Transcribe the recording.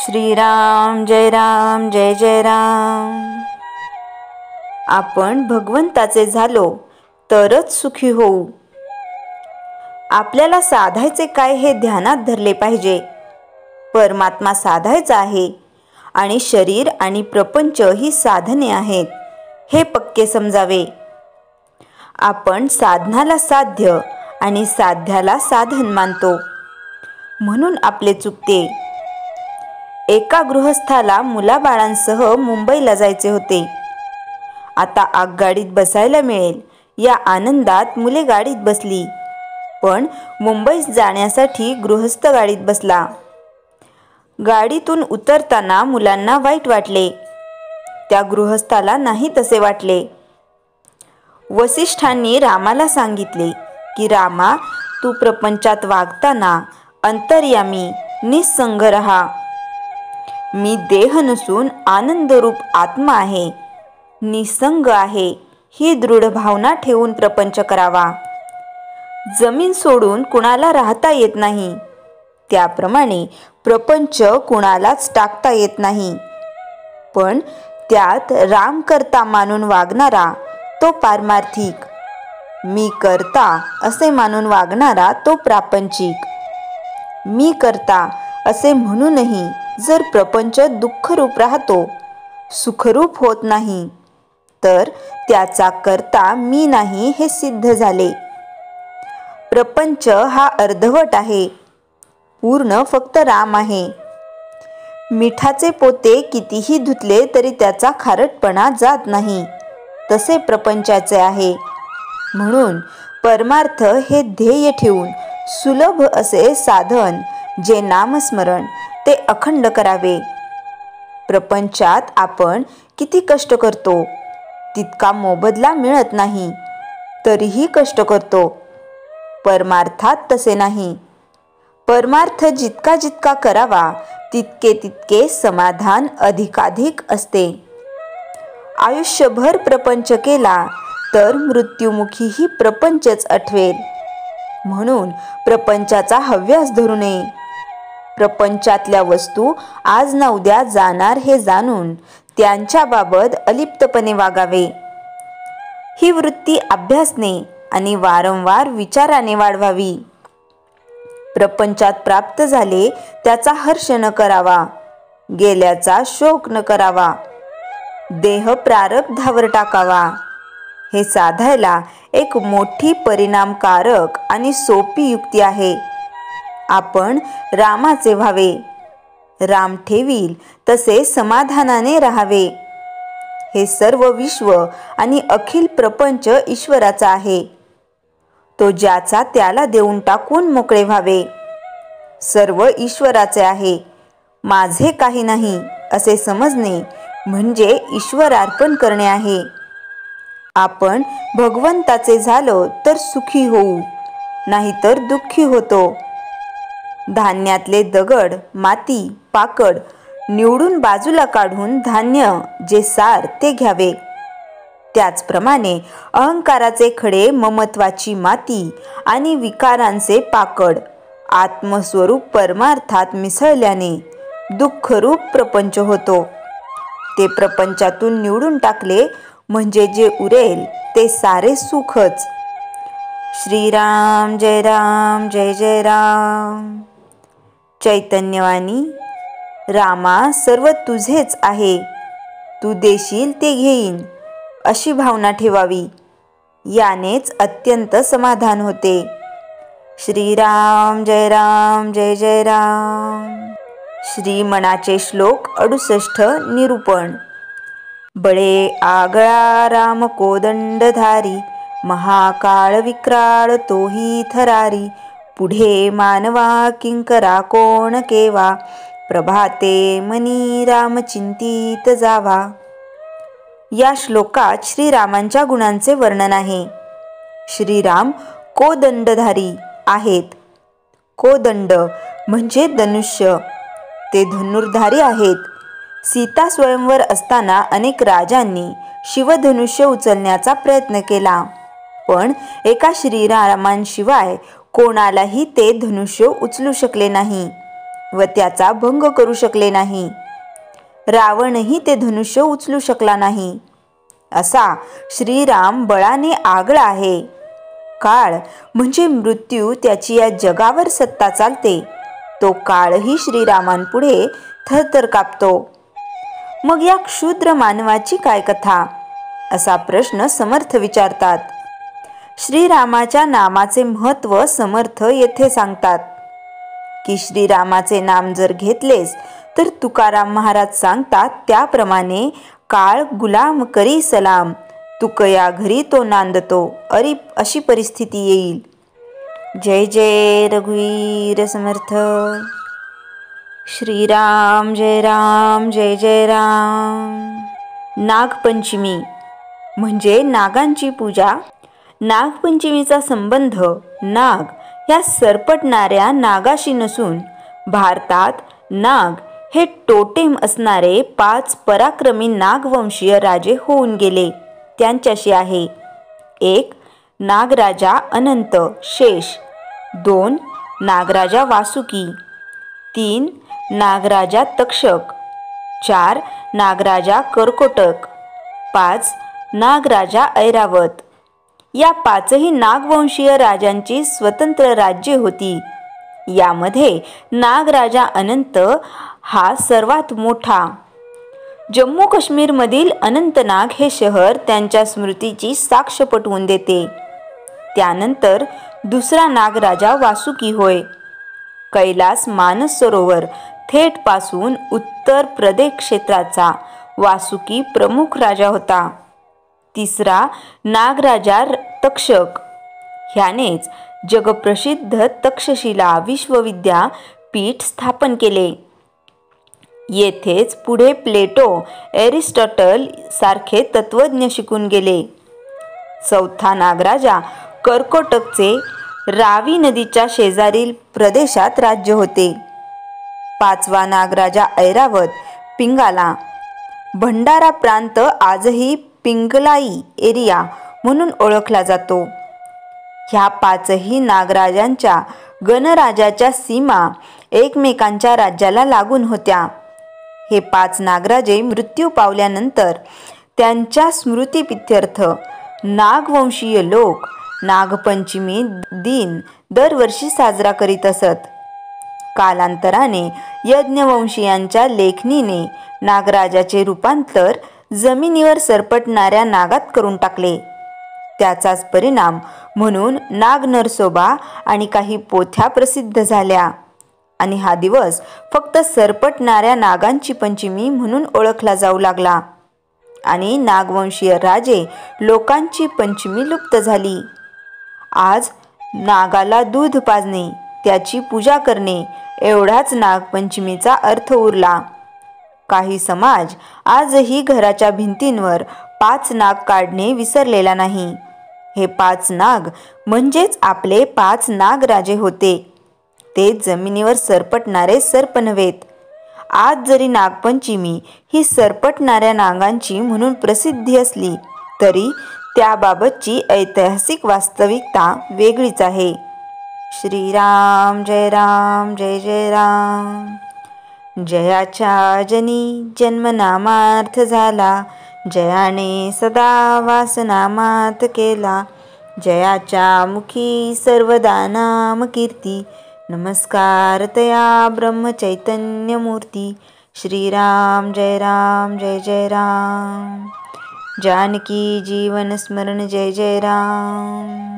श्रीराम जय राम जय जय राम। आपण भगवंताचे झालो तरच सुखी होऊ। आपल्याला साधायचे काय हे ध्यानात धरले पाहिजे। परमात्मा साधायचा आहे आणि शरीर आणि प्रपंच ही साधने आहेत हे पक्के समजावे। आपण साधनाला साध्य आणि साध्याला साधन मानतो, म्हणून आपले चुकते। एका गृहस्थाला मुलाबाळांसह मुंबईला जायचे होते। आता आगगाडीत बसायला मिळेल या आनंदात मुले गाडीत बसली, पण मुंबईत जाण्यासाठी गृहस्थ गाडीत बसला। गाडीतून उतरताना मुलांना वाईट वाटले, त्या गृहस्थाला नाही तसे वाटले। वसिष्ठांनी रामाला सांगितले की रामा, तू प्रपंचात वागताना अंतर्यामी निस्संग रहा। मी देह नसून आनंदरूप आत्मा आहे, निसंग आहे ही दृढ भावना ठेवून प्रपंच करावा। जमीन सोडून कुणाला राहता येत नाही, त्याप्रमाणे प्रपंच कुणालाच टाकता येत नाही। पण त्यात राम करता मानून वागणारा तो पारमार्थिक, मी करता असे मानून वागणारा तो प्रापंचिक। मी करता असे म्हणूनही जर प्रपंच दुःखरूप राहतो, सुखरूप होत नाही, तर त्याचा करता मी नाही हे सिद्ध झाले। प्रपंच हा अर्धवट आहे, पूर्ण फक्त राम आहे। मिठाचे पोते कितीही धुतले तरी त्याचा खारटपणा जात नाही, तसे प्रपंचाचे आहे। म्हणून परमार्थ हे ध्येय ठेवून सुलभ असे साधन जे नामस्मरण ते अखंड करावे। प्रपंचात आपण किती कष्ट करतो तितका मोबदला मिळत नाही, तरीही कष्ट करतो। परमार्थात तसे नाही। परमार्थ जितका जितका करावा तितके तितके समाधान अधिकाधिक असते। आयुष्यभर प्रपंच केला तर मृत्युमुखीही प्रपंचच आठवेल। म्हणून प्रपंचाचा हव्यास धरू नये। प्रपंचातल्या वस्तू आज ना उद्या जाणार हे जाणून त्यांच्याबाबत अलिप्तपणे वागावे। ही वृत्ती अभ्यासने आणि वारंवार विचाराने वाढवावी। प्रपंचात प्राप्त झाले त्याचा हर्ष न करावा, गेल्याचा शोक न करावा, देह प्रारब्धावर टाकावा। हे साधायला एक मोठी परिणामकारक आणि सोपी युक्ती आहे। आपण रामाचे व्हावे, राम ठेवील तसे समाधानाने राहावे। हे सर्व विश्व आणि अखिल प्रपंच ईश्वराचा आहे, तो ज्याचा त्याला देऊन टाकून मोकळे व्हावे। सर्व ईश्वराचे आहे, माझे काही नाही असे समजणे म्हणजे ईश्वरार्पण करणे आहे। आपण भगवंताचे झालो तर सुखी होऊ, नाहीतर दुःखी होतो। धान्यातले दगड, माती, पाकड निवडून बाजूला काढून धान्य जे सार ते घ्यावे। त्याचप्रमाणे अहंकाराचे खडे, ममत्वाची माती आणि विकारांचे पाकड आत्मस्वरूप परमार्थात मिसळल्याने दुःखरूप प्रपंच होतो। ते प्रपंचातून निवडून टाकले म्हणजे जे उरेल ते सारे सुखच। श्रीराम जय राम जय जय राम। चैतन्यवाणी रामा, सर्व तुझेच आहे, तू देशील ते घेईन अशी भावना ठेवावी। यानेच अत्यंत समाधान होते। श्रीराम जय राम जय जय राम। श्री मनाचे श्लोक 68 निरूपण। बळे आगळा राम कोदंडधारी, महाकाळ विक्राळ तोही थरारी। पुढे मानवा किंकरा कोण केवा, प्रभाते मनी राम चिंतित जावा। या श्लोकात श्रीरामांच्या गुणांचे वर्णन आहे। श्रीराम कोदंडधारी आहेत। कोदंड म्हणजे धनुष्य, ते धनुर्धारी आहेत। सीता स्वयंवर असताना अनेक राजांनी शिवधनुष्य उचलण्याचा प्रयत्न केला, पण एका श्रीरामांशिवाय कोणालाही ते धनुष्य उचलू शकले नाही। व त्याचा भंग करू शकले नाही. रावणही ते धनुष्य उचलू शकला नाही. असा श्रीराम बळाने आगळा आहे. काळ म्हणजे मृत्यू, त्याची या जगावर सत्ता चालते. तो काळही श्रीरामांपुढे थरथर कापतो. मग या क्षुद्र मानवाची काय कथा, असा प्रश्न समर्थ विचारतात. श्रीरामाच्या नामाचे महत्त्व समर्थ येथे सांगतात की श्रीरामाचे नाम जर घेतलेस तर तुकाराम महाराज सांगतात त्याप्रमाणे काळ गुलाम करी सलाम, तुकया घरी तो नांदतो, अशी परिस्थिती येईल. जय जय रघुवीर समर्थ. श्रीराम जय राम जय जय राम. नागपंचमी म्हणजे नागांची पूजा. नागपंचमीचा संबंध नाग या सरपटणाऱ्या नागाशी नसून भारतात नाग हे टोटेम असणारे 5 पराक्रमी नागवंशीय राजे होऊन गेले त्यांच्याशी आहे. 1. नागराजा अनंत शेष. 2. नागराजा वासुकी. 3. नागराजा तक्षक. 4. नागराजा कर्कोटक. 5. नागराजा ऐरावत. या 5ही नागवंशीय राजांची स्वतंत्र राज्ये होती. यामध्ये नागराजा अनंत हा सर्वात मोठा. जम्मू काश्मीरमधील अनंतनाग हे शहर त्यांच्या स्मृतीची साक्ष पटवून देते. त्यानंतर दुसरा नागराजा वासुकी होय. कैलास मानस सरोवर थेट पासून उत्तर प्रदेश क्षेत्राचा वासुकी प्रमुख राजा होता. तिसरा नागराजा तक्षक. ह्यानेच जगप्रसिद्ध तक्षशिला विश्वविद्यापीठ स्थापन केले. येथेच पुढे प्लेटो, एरिस्टॉटल सारखे तत्वज्ञ शिकून गेले. चौथा नागराजा कर्कोटकचे रावी नदीच्या शेजारील प्रदेशात राज्य होते. 5वा नागराजा ऐरावत पिंगाला. भंडारा प्रांत आजही पिंगलाई एरिया म्हणून ओळखला जातो. ह्या 5ही नागराजांच्या गणराजाच्या सीमा एकमेकांच्या राज्याला लागून होत्या. हे 5 नागराजे मृत्यू पावल्यानंतर त्यांच्या स्मृतिप्रित्यर्थ नागवंशीय लोक नागपंचमी दिन दरवर्षी साजरा करीत असत. कालांतराने यज्ञवंशीयांच्या लेखणीने नागराजाचे रूपांतर जमिनीवर सरपटणाऱ्या नागात करून टाकले. त्याचाच परिणाम म्हणून नागनरसोबा आणि काही पोथ्या प्रसिद्ध झाल्या आणि हा दिवस फक्त सरपटणाऱ्या नागांची पंचमी म्हणून ओळखला जाऊ लागला आणि नागवंशीय राजे लोकांची पंचमी लुप्त झाली. आज नागाला दूध पाजणे, त्याची पूजा करणे एवढाच नागपंचमीचा अर्थ उरला. काही समाज आजही घराच्या भिंतींवर 5 नाग काढणे विसरलेला नाही. हे 5 नाग म्हणजेच आपले 5 नागराजे होते. ते जमिनीवर सरपटणारे सर्प नव्हेत. आज जरी नागपंचमी ही सरपटणाऱ्या नागांची म्हणून प्रसिद्धी असली तरी त्याबाबतची ऐतिहासिक वास्तविकता वेगळीच आहे. श्रीराम जय राम जय जय राम. जयाच्या जनी जन्मनामार्थ झाला, जयाने सदा वासनामात केला. जयाच्या मुखी सर्वदा नाम कीर्ती, नमस्कार तया ब्रह्मचैतन्य मूर्ती. श्रीराम जय राम जय जय राम. जानकी जीवन स्मरण जय जय राम.